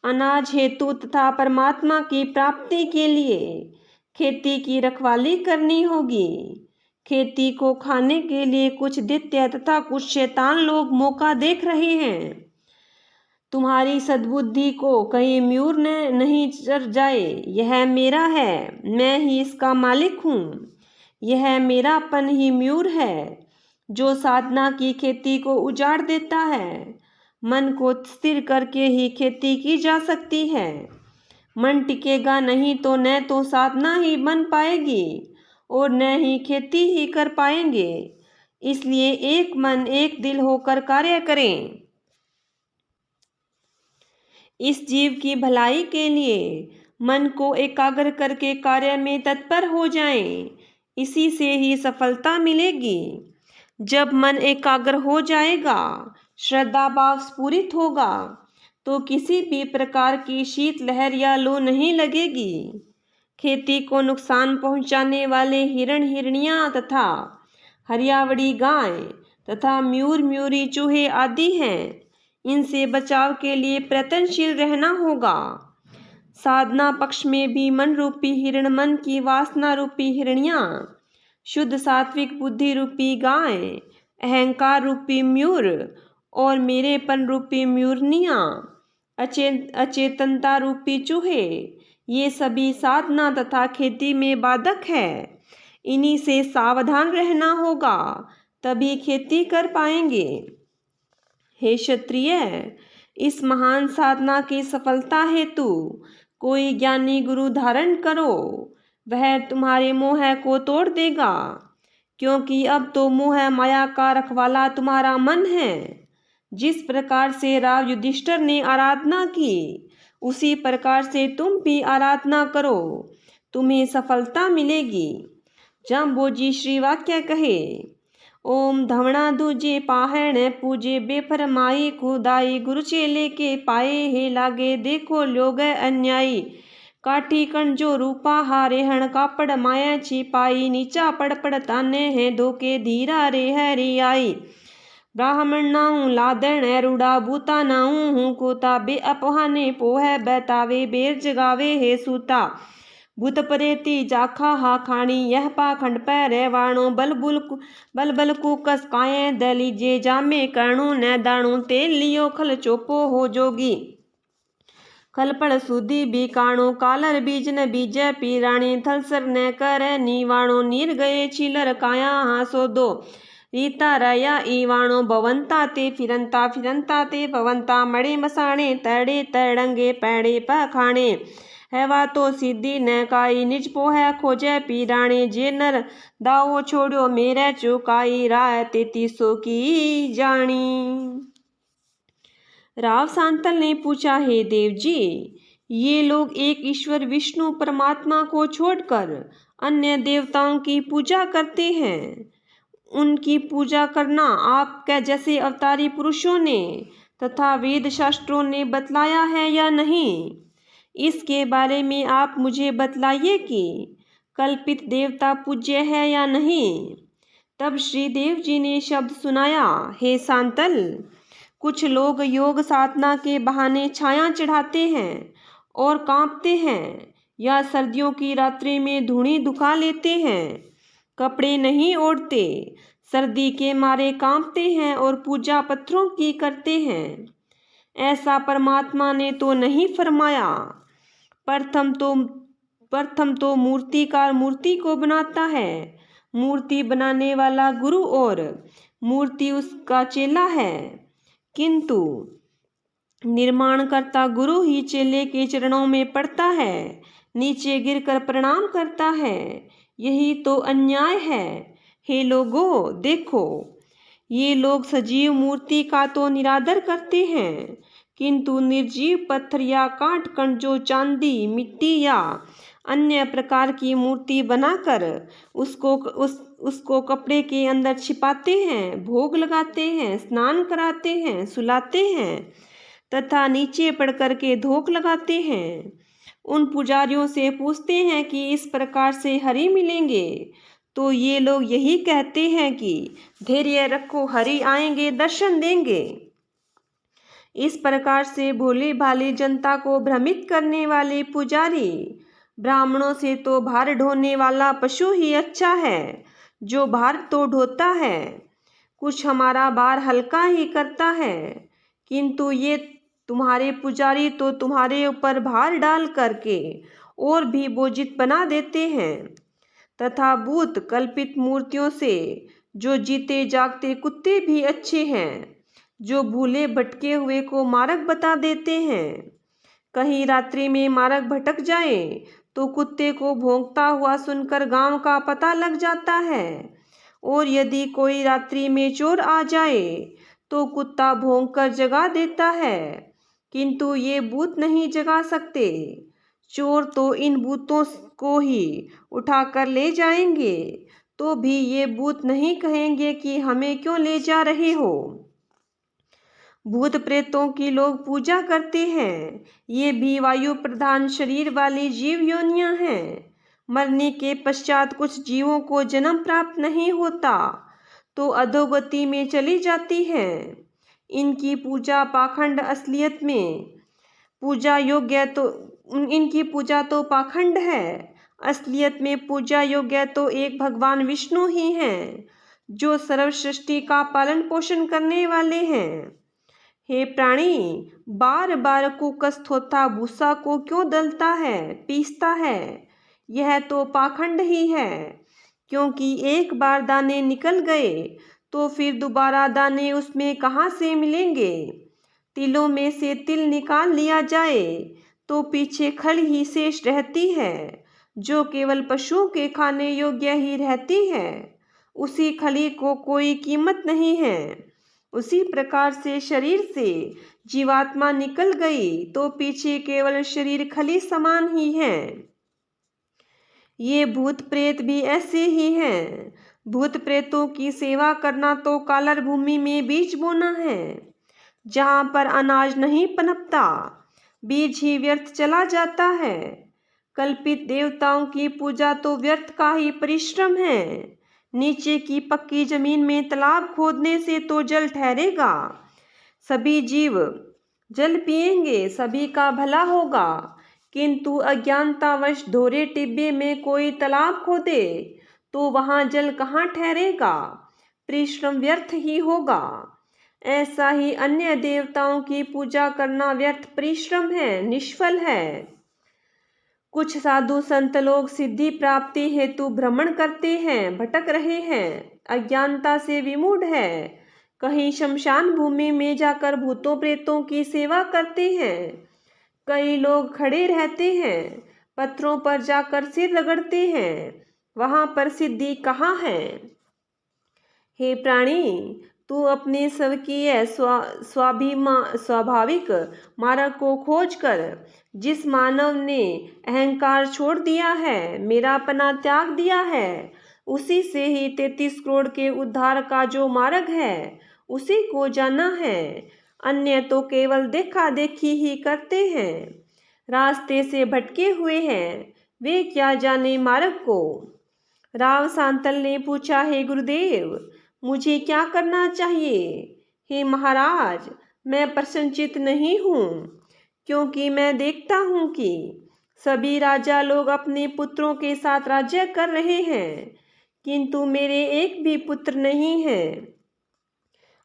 अनाज हेतु तथा परमात्मा की प्राप्ति के लिए खेती की रखवाली करनी होगी। खेती को खाने के लिए कुछ दैत्य तथा कुछ शैतान लोग मौका देख रहे हैं। तुम्हारी सद्बुद्धि को कहीं म्यूर नहीं चढ़ जाए। यह मेरा है, मैं ही इसका मालिक हूँ। यह मेरापन ही म्यूर है जो साधना की खेती को उजाड़ देता है। मन को स्थिर करके ही खेती की जा सकती है। मन टिकेगा नहीं तो न तो साधना ही बन पाएगी और न ही खेती ही कर पाएंगे। इसलिए एक मन एक दिल होकर कार्य करें। इस जीव की भलाई के लिए मन को एकाग्र करके कार्य में तत्पर हो जाएं। इसी से ही सफलता मिलेगी। जब मन एकाग्र हो जाएगा, श्रद्धा भाव स्फुरित होगा, तो किसी भी प्रकार की शीत लहर या लू नहीं लगेगी। खेती को नुकसान पहुंचाने वाले हिरण हिरनियां तथा हरियावड़ी गाय तथा म्यूर म्यूरी चूहे आदि हैं। इनसे बचाव के लिए प्रयत्नशील रहना होगा। साधना पक्ष में भी मन रूपी हिरण, मन की वासना रूपी हिरनियां, शुद्ध सात्विक बुद्धि रूपी गाय, अहंकार रूपी म्यूर और मेरेपन रूपी म्यूरनियां, अचेतनता रूपी चूहे, ये सभी साधना तथा खेती में बाधक है। इन्हीं से सावधान रहना होगा, तभी खेती कर पाएंगे। हे क्षत्रिय, इस महान साधना की सफलता हेतु कोई ज्ञानी गुरु धारण करो, वह तुम्हारे मोह को तोड़ देगा, क्योंकि अब तो मोह माया का रखवाला तुम्हारा मन है। जिस प्रकार से राव युधिष्ठिर ने आराधना की, उसी प्रकार से तुम भी आराधना करो, तुम्हें सफलता मिलेगी। जाम्बोजी श्री वाक्य कहे, ओम धवणा दूजे पाहण पूजे बेफरमाई खुदाई, गुरु चेले के पाए हे लागे देखो लोग अन्यायी, काठी कंजो रूपा हारे हण कापड़ माया छिपाई, नीचा पड़ ताने हैं धोके धीरा रे हरी आई, ब्राह्मण नाऊ लादण रूड़ा बूता नाऊ हूँ कोता, बे अपहाने पोह बतावे बेर जगावे हे सूता, भूत परेती जाखा हा खाणी, यह पाखंड पैरे वाणो, बल बल कुकस काये दलीजे, जामे करणु न दाणु, तेल लियो खल चोपो हो जोगी, खलपड़ सुधी भी काणो, कालर बीज न बीज पीराणी, थलसर न करे नीवाणो, नीर गए छिलर काया हा सोदो, रीता रया ईवाणो, भवंता ते फिरंता ते भवंता, मड़े मसाणे तड़े तड़ंगे पैड़े पखाणे, हैवा तो सीधी न काई, निज पोह खोजे पीराणे, जे नर दाओ छोड़ो मेरे चुकाई, राय 3300 की जानी। राव सांतल ने पूछा, हे देव जी, ये लोग एक ईश्वर विष्णु परमात्मा को छोड़कर अन्य देवताओं की पूजा करते हैं। उनकी पूजा करना आपके जैसे अवतारी पुरुषों ने तथा वेद शास्त्रों ने बतलाया है या नहीं, इसके बारे में आप मुझे बतलाइए कि कल्पित देवता पूज्य है या नहीं। तब श्रीदेव जी ने शब्द सुनाया, हे सांतल, कुछ लोग योग साधना के बहाने छाया चढ़ाते हैं और कांपते हैं, या सर्दियों की रात्रि में धूणी दुखा लेते हैं, कपड़े नहीं ओढ़ते, सर्दी के मारे कांपते हैं और पूजा पत्थरों की करते हैं। ऐसा परमात्मा ने तो नहीं फरमाया। प्रथम तो मूर्तिकार मूर्ति को बनाता है, मूर्ति बनाने वाला गुरु और मूर्ति उसका चेला है, किंतु निर्माणकर्ता गुरु ही चेले के चरणों में पड़ता है, नीचे गिरकर प्रणाम करता है। यही तो अन्याय है। हे लोगों, देखो, ये लोग सजीव मूर्ति का तो निरादर करते हैं, किंतु निर्जीव पत्थर या काट कंजो, चांदी, मिट्टी या अन्य प्रकार की मूर्ति बनाकर उसको कपड़े के अंदर छिपाते हैं, भोग लगाते हैं, स्नान कराते हैं, सुलाते हैं तथा नीचे पड़ कर के धोख लगाते हैं। उन पुजारियों से पूछते हैं कि इस प्रकार से हरि मिलेंगे, तो ये लोग यही कहते हैं कि धैर्य रखो, हरि आएंगे, दर्शन देंगे। इस प्रकार से भोली भाली जनता को भ्रमित करने वाले पुजारी ब्राह्मणों से तो भार ढोने वाला पशु ही अच्छा है, जो भार तो ढोता है, कुछ हमारा भार हल्का ही करता है, किंतु ये तुम्हारे पुजारी तो तुम्हारे ऊपर भार डाल करके और भी बोझित बना देते हैं, तथा भूत कल्पित मूर्तियों से जो जीते जागते कुत्ते भी अच्छे हैं, जो भूले भटके हुए को मार्ग बता देते हैं। कहीं रात्रि में मार्ग भटक जाए तो कुत्ते को भौंकता हुआ सुनकर गांव का पता लग जाता है, और यदि कोई रात्रि में चोर आ जाए तो कुत्ता भौंककर जगा देता है, किंतु ये भूत नहीं जगा सकते। चोर तो इन भूतों को ही उठाकर ले जाएंगे, तो भी ये भूत नहीं कहेंगे कि हमें क्यों ले जा रहे हो। भूत प्रेतों की लोग पूजा करते हैं। ये भी वायु प्रधान शरीर वाली जीव योनियां हैं। मरने के पश्चात कुछ जीवों को जन्म प्राप्त नहीं होता तो अधोगति में चली जाती है। इनकी पूजा पाखंड असलियत में पूजा योग्य तो इनकी पूजा तो पाखंड है। असलियत में पूजा योग्य तो एक भगवान विष्णु ही हैं, जो सर्व सृष्टि का पालन पोषण करने वाले हैं। हे प्राणी, बार बार कुकस्थ होता भूसा को क्यों दलता है, पीसता है? यह तो पाखंड ही है, क्योंकि एक बार दाने निकल गए तो फिर दोबारा दाने उसमें कहाँ से मिलेंगे? तिलों में से तिल निकाल लिया जाए तो पीछे खल ही शेष रहती है, जो केवल पशुओं के खाने योग्य ही रहती है। उसी खली को कोई कीमत नहीं है। उसी प्रकार से शरीर से जीवात्मा निकल गई तो पीछे केवल शरीर खली समान ही है। ये भूत प्रेत भी ऐसे ही हैं। भूत प्रेतों की सेवा करना तो कालर भूमि में बीज बोना है, जहाँ पर अनाज नहीं पनपता, बीज ही व्यर्थ चला जाता है। कल्पित देवताओं की पूजा तो व्यर्थ का ही परिश्रम है। नीचे की पक्की जमीन में तालाब खोदने से तो जल ठहरेगा। सभी जीव जल पिएंगे, सभी का भला होगा, किंतु अज्ञानतावश धोरे टिब्बे में कोई तालाब खोदे तो वहाँ जल कहाँ ठहरेगा? परिश्रम व्यर्थ ही होगा। ऐसा ही अन्य देवताओं की पूजा करना व्यर्थ परिश्रम है, निष्फल है। कुछ साधु संत लोग सिद्धि प्राप्ति हेतु भ्रमण करते हैं, भटक रहे हैं, अज्ञानता से विमूढ़ है। कहीं शमशान भूमि में जाकर भूतों प्रेतों की सेवा करते हैं। कई लोग खड़े रहते हैं, पत्थरों पर जाकर सिर रगड़ते हैं। वहाँ पर सिद्धि कहाँ है? हे प्राणी, तू अपने स्वकीय स्वाभाविक मार्ग को खोज कर। जिस मानव ने अहंकार छोड़ दिया है, मेरापना त्याग दिया है, उसी से ही 33 करोड़ के उद्धार का जो मार्ग है, उसी को जाना है। अन्य तो केवल देखा देखी ही करते हैं, रास्ते से भटके हुए हैं, वे क्या जाने मार्ग को। राव सांतल ने पूछा, हे गुरुदेव, मुझे क्या करना चाहिए? हे महाराज, मैं प्रसन्नचित्त नहीं हूँ, क्योंकि मैं देखता हूँ कि सभी राजा लोग अपने पुत्रों के साथ राज्य कर रहे हैं, किंतु मेरे एक भी पुत्र नहीं है।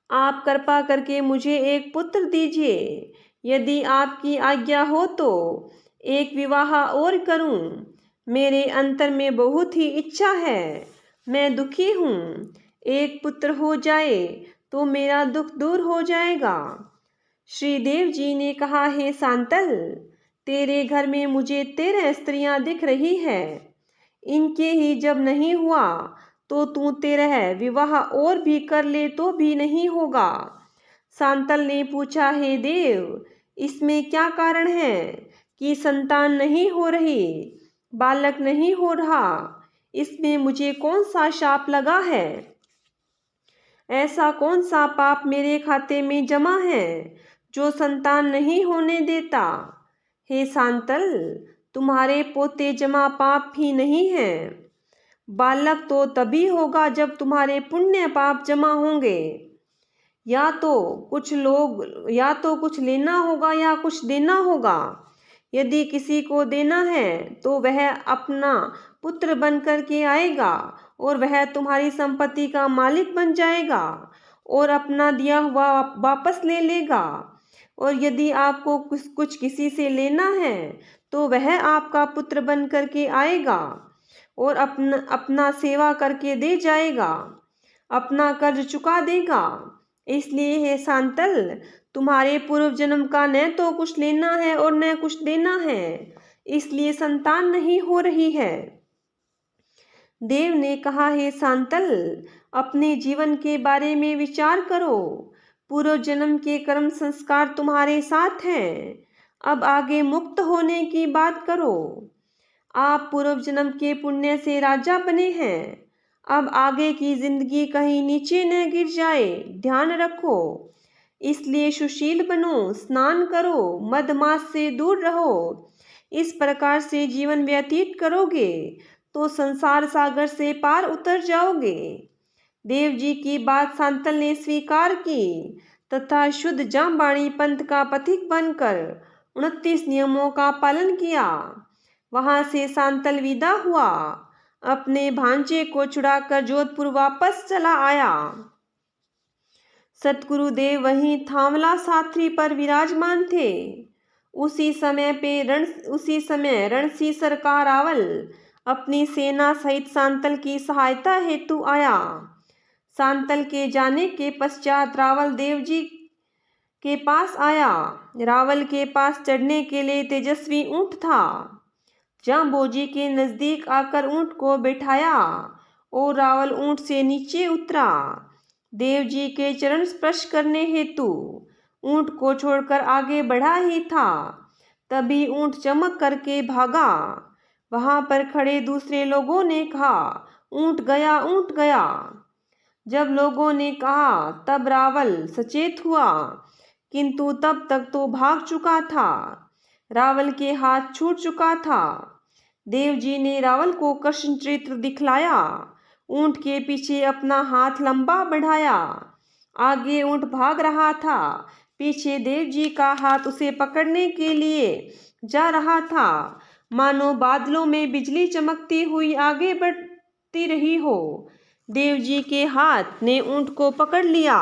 आप कृपा करके मुझे एक पुत्र दीजिए। यदि आपकी आज्ञा हो तो एक विवाह और करूं। मेरे अंतर में बहुत ही इच्छा है, मैं दुखी हूँ। एक पुत्र हो जाए तो मेरा दुख दूर हो जाएगा। श्रीदेव जी ने कहा, हे सांतल, तेरे घर में मुझे 13 स्त्रियां दिख रही है। इनके ही जब नहीं हुआ तो तू 13 विवाह और भी कर ले तो भी नहीं होगा। सांतल ने पूछा, हे देव, इसमें क्या कारण है कि संतान नहीं हो रही, बालक नहीं हो रहा? इसमें मुझे कौन सा शाप लगा है? ऐसा कौन सा पाप मेरे खाते में जमा है जो संतान नहीं होने देता? हे सांतल, तुम्हारे पोते जमा पाप भी नहीं है। बालक तो तभी होगा जब तुम्हारे पुण्य पाप जमा होंगे। या तो कुछ लेना होगा या कुछ देना होगा। यदि किसी को देना है तो वह अपना पुत्र बन कर के आएगा और वह तुम्हारी संपत्ति का मालिक बन जाएगा और अपना दिया हुआ वापस ले लेगा। और यदि आपको कुछ किसी से लेना है तो वह आपका पुत्र बन कर के आएगा और अपना सेवा करके दे जाएगा, अपना कर्ज चुका देगा। इसलिए हे सांतल, तुम्हारे पूर्व जन्म का न तो कुछ लेना है और न कुछ देना है, इसलिए संतान नहीं हो रही है। देव ने कहा, हे सांतल, अपने जीवन के बारे में विचार करो। पूर्व जन्म के कर्म संस्कार तुम्हारे साथ हैं। अब आगे मुक्त होने की बात करो। आप पूर्व जन्म के पुण्य से राजा बने हैं। अब आगे की जिंदगी कहीं नीचे न गिर जाए, ध्यान रखो। इसलिए सुशील बनो, स्नान करो, मदमाश से दूर रहो। इस प्रकार से जीवन व्यतीत करोगे तो संसार सागर से पार उतर जाओगे। देव जी की बात सांतल ने स्वीकार की तथा शुद्ध जामबाणी पंथ का पथिक बनकर 29 नियमों का पालन किया। वहां से सांतल विदा हुआ, अपने भांजे को छुड़ाकर जोधपुर वापस चला आया। सतगुरुदेव वहीं थांवला साथरी पर विराजमान थे। उसी समय रणसीसर का रावल अपनी सेना सहित सांतल की सहायता हेतु आया। सांतल के जाने के पश्चात रावल देव जी के पास आया। रावल के पास चढ़ने के लिए तेजस्वी ऊंट था। जाम्बोजी के नजदीक आकर ऊंट को बैठाया और रावल ऊंट से नीचे उतरा। देव जी के चरण स्पर्श करने हेतु ऊंट को छोड़कर आगे बढ़ा ही था, तभी ऊंट चमक करके भागा। वहां पर खड़े दूसरे लोगों ने कहा, ऊंट गया, ऊंट गया। जब लोगों ने कहा तब रावल सचेत हुआ, किंतु तब तक तो भाग चुका था। रावल के हाथ छूट चुका था। देव जी ने रावल को कृष्ण चरित्र दिखलाया, ऊंट के पीछे अपना हाथ लंबा बढ़ाया। आगे ऊंट भाग रहा था, पीछे देव जी का हाथ उसे पकड़ने के लिए जा रहा था। मानो बादलों में बिजली चमकती हुई आगे बढ़ती रही हो। देव जी के हाथ ने ऊंट को पकड़ लिया।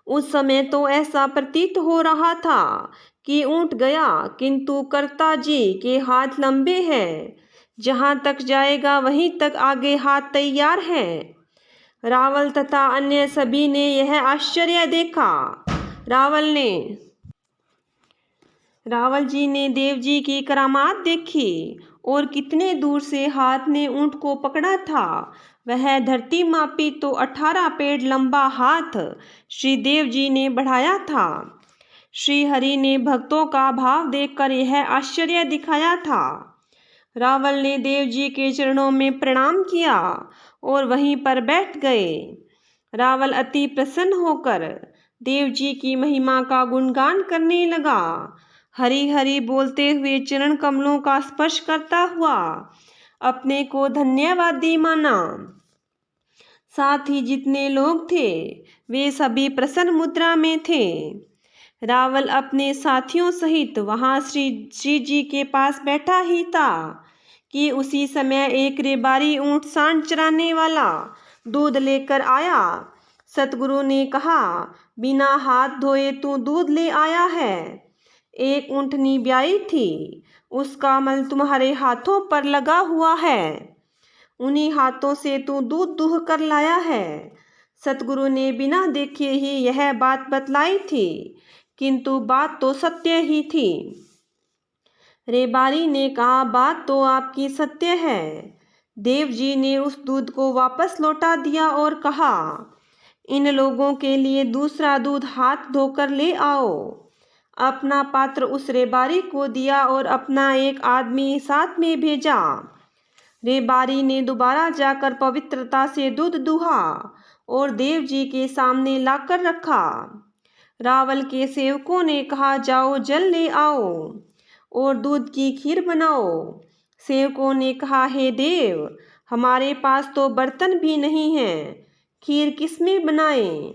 उस समय तो ऐसा प्रतीत हो रहा था कि ऊंट गया, किंतु कर्ता जी के हाथ लंबे हैं, जहां तक जाएगा वहीं तक आगे हाथ तैयार है। रावल तथा अन्य सभी ने यह आश्चर्य देखा। रावल जी ने देव जी की करामात देखी और कितने दूर से हाथ ने ऊंट को पकड़ा था। वह धरती मापी तो 18 पेड़ लंबा हाथ श्री देव जी ने बढ़ाया था। श्री हरि ने भक्तों का भाव देखकर यह आश्चर्य दिखाया था। रावल ने देव जी के चरणों में प्रणाम किया और वहीं पर बैठ गए। रावल अति प्रसन्न होकर देव जी की महिमा का गुणगान करने लगा। हरि हरि बोलते हुए चरण कमलों का स्पर्श करता हुआ अपने को धन्यवादी माना। साथ ही जितने लोग थे वे सभी प्रसन्न मुद्रा में थे। रावल अपने साथियों सहित वहां श्री जी के पास बैठा ही था कि उसी समय एक रेबारी ऊंट सांड चराने वाला दूध लेकर आया। सतगुरु ने कहा, बिना हाथ धोए तू दूध ले आया है। एक ऊंटनी ब्याई थी, उसका मल तुम्हारे हाथों पर लगा हुआ है, उन्हीं हाथों से तू दूध दूह कर लाया है। सतगुरु ने बिना देखे ही यह बात बतलाई थी, किंतु बात तो सत्य ही थी। रेबारी ने कहा, बात तो आपकी सत्य है। देव जी ने उस दूध को वापस लौटा दिया और कहा, इन लोगों के लिए दूसरा दूध हाथ धोकर ले आओ। अपना पात्र उस रेबारी को दिया और अपना एक आदमी साथ में भेजा। रेबारी ने दोबारा जाकर पवित्रता से दूध दुहा और देव जी के सामने लाकर रखा। रावल के सेवकों ने कहा, जाओ जल ले आओ और दूध की खीर बनाओ। सेवकों ने कहा, हे देव, हमारे पास तो बर्तन भी नहीं है, खीर किसमें बनाएं?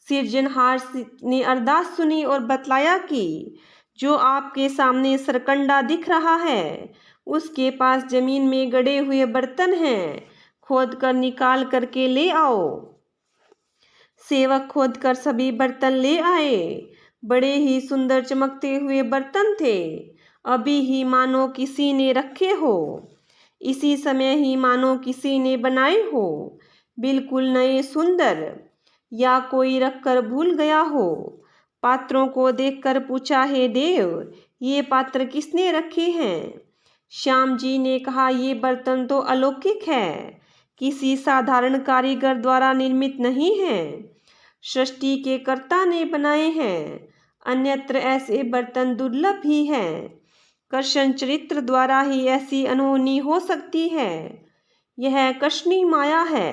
सिरजनहार ने अरदास सुनी और बतलाया कि जो आपके सामने सरकंडा दिख रहा है उसके पास जमीन में गड़े हुए बर्तन हैं, खोद कर निकाल करके ले आओ। सेवक खोद कर सभी बर्तन ले आए। बड़े ही सुंदर चमकते हुए बर्तन थे, अभी ही मानो किसी ने रखे हो, इसी समय ही मानो किसी ने बनाए हो, बिल्कुल नए सुंदर, या कोई रखकर भूल गया हो। पात्रों को देखकर पूछा, हे देव, ये पात्र किसने रखे हैं? श्याम जी ने कहा, ये बर्तन तो अलौकिक है, किसी साधारण कारीगर द्वारा निर्मित नहीं है, सृष्टि के कर्ता ने बनाए हैं। अन्यत्र ऐसे बर्तन दुर्लभ ही हैं। कृष्ण चरित्र द्वारा ही ऐसी अनहोनी हो सकती है। यह कृष्णी माया है।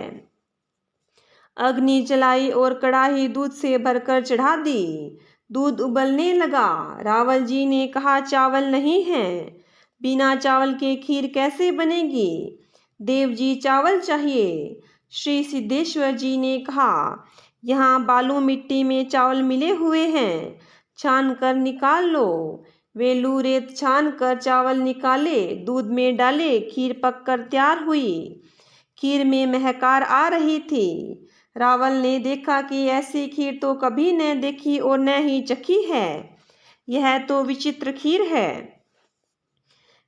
अग्नि जलाई और कढ़ाई दूध से भरकर चढ़ा दी। दूध उबलने लगा। रावल जी ने कहा, चावल नहीं है, बिना चावल के खीर कैसे बनेगी? देव जी, चावल चाहिए। श्री सिद्धेश्वर जी ने कहा, यहाँ बालू मिट्टी में चावल मिले हुए हैं, छान कर निकाल लो। वे लू रेत छान कर चावल निकाले, दूध में डाले, खीर पककर तैयार हुई। खीर में महकार आ रही थी। रावल ने देखा कि ऐसी खीर तो कभी न देखी और न ही चखी है। यह तो विचित्र खीर है।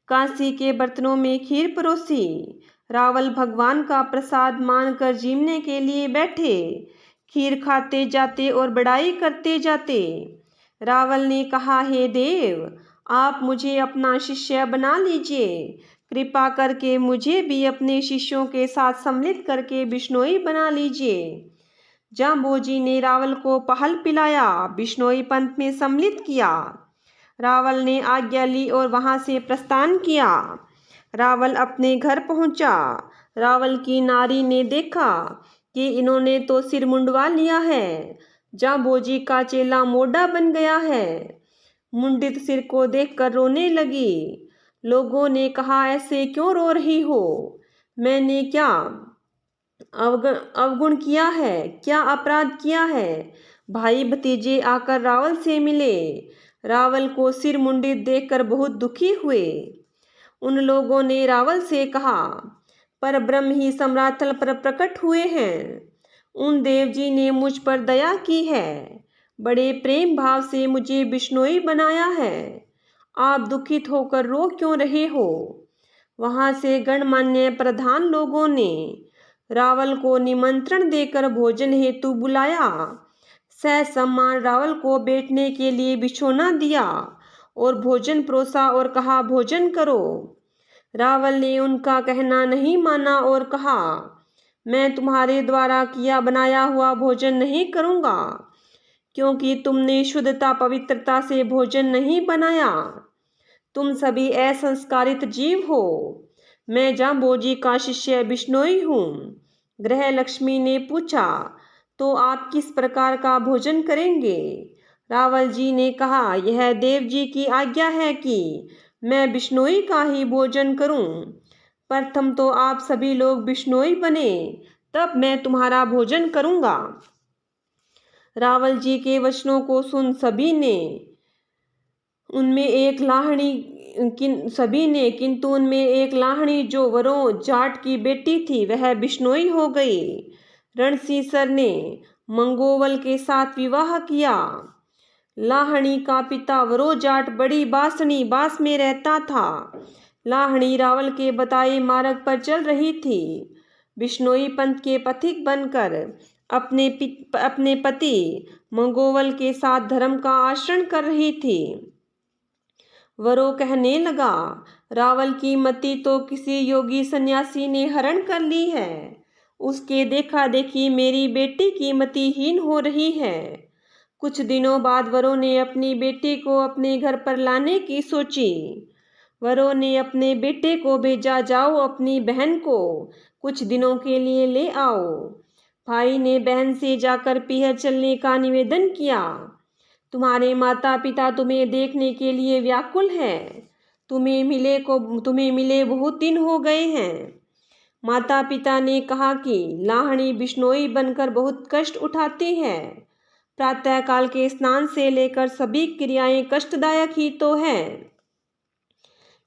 कांसी के बर्तनों में खीर परोसी। रावल भगवान का प्रसाद मानकर जीमने के लिए बैठे। खीर खाते जाते और बड़ाई करते जाते। रावल ने कहा, हे देव, आप मुझे अपना शिष्य बना लीजिए। कृपा करके मुझे भी अपने शिष्यों के साथ सम्मिलित करके बिश्नोई बना लीजिए। जाम्बोजी ने रावल को पहल पिलाया, बिश्नोई पंथ में सम्मिलित किया। रावल ने आज्ञा ली और वहां से प्रस्थान किया। रावल अपने घर पहुंचा। रावल की नारी ने देखा कि इन्होंने तो सिर मुंडवा लिया है। जाम्बोजी का चेला मोटा बन गया है। मुंडित सिर को देखकर रोने लगी। लोगों ने कहा, ऐसे क्यों रो रही हो? मैंने क्या अवगुण किया है? क्या अपराध किया है? भाई भतीजे आकर रावल से मिले। रावल को सिर मुंडित देखकर बहुत दुखी हुए। उन लोगों ने रावल से कहा, पर ब्रह्म ही सम्राथल पर प्रकट हुए हैं। उन देव जी ने मुझ पर दया की है। बड़े प्रेम भाव से मुझे बिश्नोई बनाया है। आप दुखित होकर रो क्यों रहे हो? वहां से गणमान्य प्रधान लोगों ने रावल को निमंत्रण देकर भोजन हेतु बुलाया। सम्मान रावल को बैठने के लिए बिछौना दिया और भोजन परोसा और कहा, भोजन करो। रावल ने उनका कहना नहीं माना और कहा, मैं तुम्हारे द्वारा किया बनाया हुआ भोजन नहीं करूँगा, क्योंकि तुमने शुद्धता पवित्रता से भोजन नहीं बनाया। तुम सभी असंस्कारित जीव हो। मैं जाम्बोजी का शिष्य बिश्नोई हूँ। ग्रह लक्ष्मी ने पूछा, तो आप किस प्रकार का भोजन करेंगे? रावल जी ने कहा, यह देव जी की आज्ञा है कि मैं बिश्नोई का ही भोजन करूं। प्रथम तो आप सभी लोग बिश्नोई बने, तब मैं तुम्हारा भोजन करूंगा। रावल जी के वचनों को सुन सभी ने किंतु उनमें एक लाहणी जो वरों जाट की बेटी थी, वह बिश्नोई हो गई। रणसीसर ने मंगोवल के साथ विवाह किया। लाहणी का पिता वरो जाट बड़ी बासनी बास में रहता था। लाहणी रावल के बताए मार्ग पर चल रही थी। बिश्नोई पंथ के पथिक बनकर अपने पति मंगोवल के साथ धर्म का आचरण कर रही थी। वरो कहने लगा, रावल की मति तो किसी योगी सन्यासी ने हरण कर ली है। उसके देखा देखी मेरी बेटी की मति हीन हो रही है। कुछ दिनों बाद वरों ने अपनी बेटी को अपने घर पर लाने की सोची। वरों ने अपने बेटे को भेजा, जाओ अपनी बहन को कुछ दिनों के लिए ले आओ। भाई ने बहन से जाकर पीहर चलने का निवेदन किया। तुम्हारे माता पिता तुम्हें देखने के लिए व्याकुल हैं। तुम्हें मिले बहुत दिन हो गए हैं। माता पिता ने कहा कि लाहणी बिश्नोई बनकर बहुत कष्ट उठाती है। प्रातःकाल के स्नान से लेकर सभी क्रियाएं कष्टदायक ही तो है।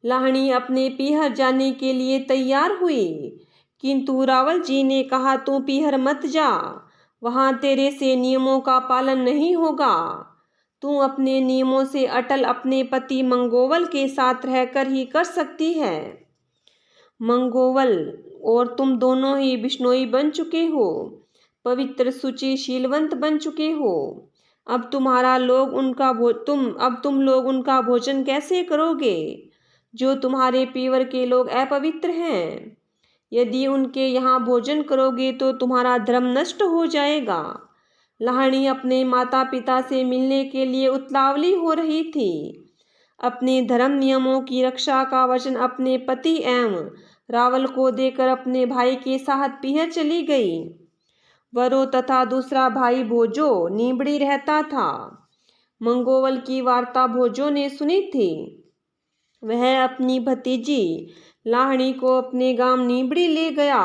लाहणी अपने पीहर जाने के लिए तैयार हुई, किंतु रावल जी ने कहा, तू पीहर मत जा, वहां तेरे से नियमों का पालन नहीं होगा। तू अपने नियमों से अटल अपने पति मंगोवल के साथ रहकर ही कर सकती है। मंगोवल और तुम दोनों ही बिश्नोई बन चुके हो, पवित्र शुचि शीलवंत बन चुके हो। अब तुम लोग उनका भोजन कैसे करोगे जो तुम्हारे पीवर के लोग अपवित्र हैं? यदि उनके यहाँ भोजन करोगे तो तुम्हारा धर्म नष्ट हो जाएगा। लाहणी अपने माता पिता से मिलने के लिए उतावली हो रही थी। अपने धर्म नियमों की रक्षा का वचन अपने पति एवं रावल को देकर अपने भाई के साथ पीहर चली गई। वरो तथा दूसरा भाई भोजो नीबड़ी रहता था। मंगोवल की वार्ता भोजो ने सुनी थी। वह अपनी भतीजी लाहड़ी को अपने गांव नीबड़ी ले गया।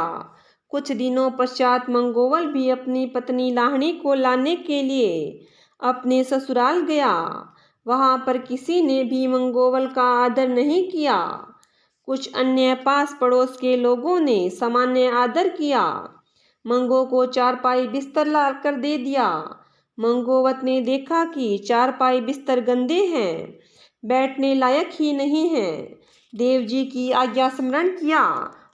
कुछ दिनों पश्चात मंगोवल भी अपनी पत्नी लाहड़ी को लाने के लिए अपने ससुराल गया। वहां पर किसी ने भी मंगोवल का आदर नहीं किया। कुछ अन्य पास पड़ोस के लोगों ने सामान्य आदर किया। मंगो को चारपाई बिस्तर ला कर दे दिया। मंगोवत ने देखा कि चारपाई बिस्तर गंदे हैं, बैठने लायक ही नहीं हैं। देव जी की आज्ञा स्मरण किया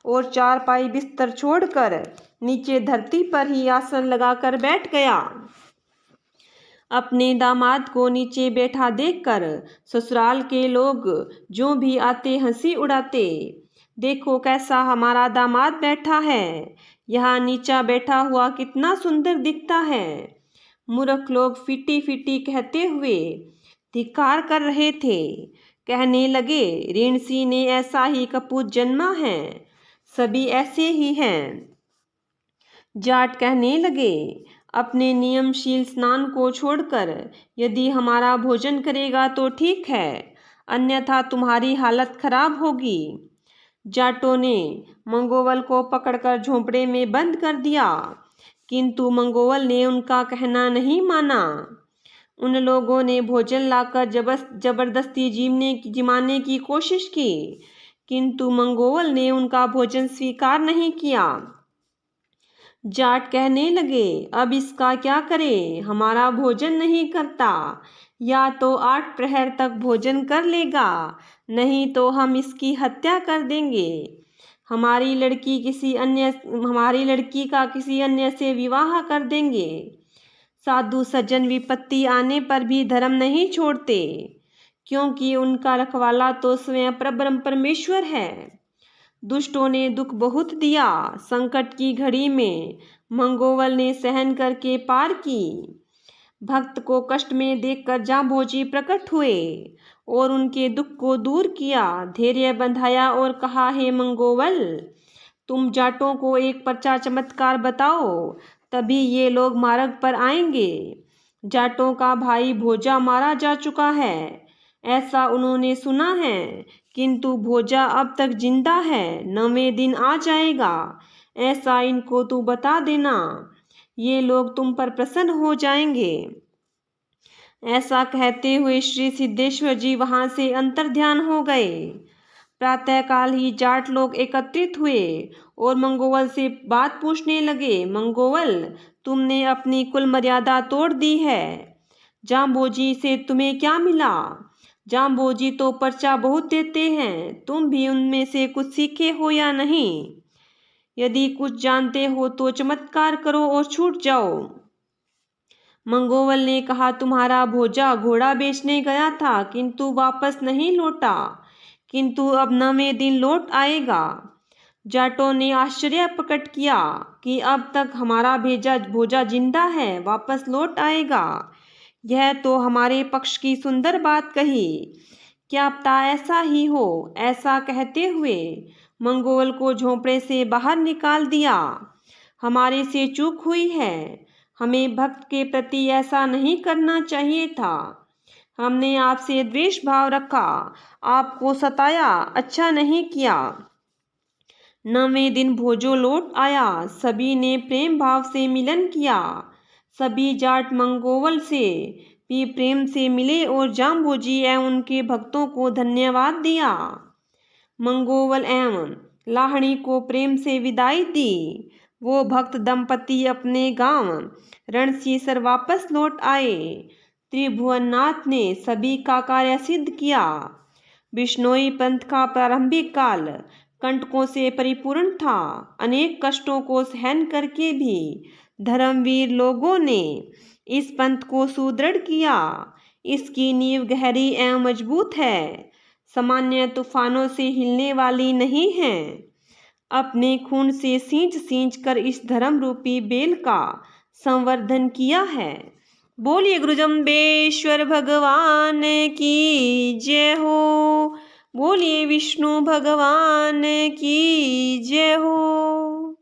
और चारपाई बिस्तर छोड़कर नीचे धरती पर ही आसन लगाकर बैठ गया। अपने दामाद को नीचे बैठा देखकर ससुराल के लोग जो भी आते हंसी उड़ाते। देखो कैसा हमारा दामाद बैठा है, यहाँ नीचा बैठा हुआ कितना सुंदर दिखता है। मूर्ख लोग फीटी फीटी कहते हुए धिक्कार कर रहे थे। कहने लगे, ऋषि ने ऐसा ही कपूत जन्मा है, सभी ऐसे ही हैं। जाट कहने लगे, अपने नियमशील स्नान को छोड़कर यदि हमारा भोजन करेगा तो ठीक है, अन्यथा तुम्हारी हालत खराब होगी। जाटों ने मंगोवल को पकड़कर झोंपड़े में बंद कर दिया, किंतु मंगोवल ने उनका कहना नहीं माना। उन लोगों ने भोजन लाकर जबरदस्ती जिमाने की कोशिश की, किंतु मंगोवल ने उनका भोजन स्वीकार नहीं किया। जाट कहने लगे, अब इसका क्या करें, हमारा भोजन नहीं करता, या तो 8 प्रहर तक भोजन कर लेगा, नहीं तो हम इसकी हत्या कर देंगे। हमारी लड़की का किसी अन्य से विवाह कर देंगे। साधु सज्जन विपत्ति आने पर भी धर्म नहीं छोड़ते, क्योंकि उनका रखवाला तो स्वयं परब्रह्म परमेश्वर है। दुष्टों ने दुख बहुत दिया। संकट की घड़ी में मंगोवल ने सहन करके पार की। भक्त को कष्ट में देखकर जांबोजी प्रकट हुए और उनके दुख को दूर किया, धैर्य बंधाया और कहा, हे मंगोवल, तुम जाटों को एक परचा चमत्कार बताओ, तभी ये लोग मार्ग पर आएंगे। जाटों का भाई भोजा मारा जा चुका है, ऐसा उन्होंने सुना है, किंतु भोजा अब तक जिंदा है, 9वें दिन आ जाएगा, ऐसा इनको तू बता देना, ये लोग तुम पर प्रसन्न हो जाएंगे। ऐसा कहते हुए श्री सिद्धेश्वर जी वहां से अंतर्ध्यान हो गए। प्रातःकाल ही जाट लोग एकत्रित हुए और मंगोवल से बात पूछने लगे। मंगोवल, तुमने अपनी कुल मर्यादा तोड़ दी है, जांबोजी से तुम्हें क्या मिला? जांबोजी तो पर्चा बहुत देते हैं, तुम भी उनमें से कुछ सीखे हो या नहीं? यदि कुछ जानते हो तो चमत्कार करो और छूट जाओ। मंगोवल ने कहा, तुम्हारा भोजा घोड़ा बेचने गया था, किंतु वापस नहीं लौटा, किंतु अब 9वें दिन लौट आएगा। जाटों ने आश्चर्य प्रकट किया कि अब तक हमारा भोजा जिंदा है, वापस लौट आएगा। यह तो हमारे पक्ष की सुंदर बात कही, क्या पता ऐसा ही हो। ऐसा कहते हुए मंगोवल को झोंपड़े से बाहर निकाल दिया। हमारे से चूक हुई है, हमें भक्त के प्रति ऐसा नहीं करना चाहिए था। हमने आपसे द्वेष भाव रखा, आपको सताया, अच्छा नहीं किया। 9वें दिन भोजो लौट आया, सभी ने प्रेम भाव से मिलन किया। सभी जाट मंगोवल से भी प्रेम से मिले और जांबोजी एवं उनके भक्तों को धन्यवाद दिया। मंगोवल एवं लाहड़ी को प्रेम से विदाई दी। वो भक्त दंपति अपने गांव रणसीसर वापस लौट आए। त्रिभुवननाथ ने सभी का कार्य सिद्ध किया। बिश्नोई पंथ का प्रारंभिक काल कंटकों से परिपूर्ण था। अनेक कष्टों को सहन करके भी धर्मवीर लोगों ने इस पंथ को सुदृढ़ किया। इसकी नींव गहरी एवं मजबूत है, सामान्य तूफानों से हिलने वाली नहीं है। अपने खून से सींच कर इस धर्म रूपी बेल का संवर्धन किया है। बोलिए गुरुजम्बेश्वर भगवान की जय हो। बोलिए विष्णु भगवान की जय हो।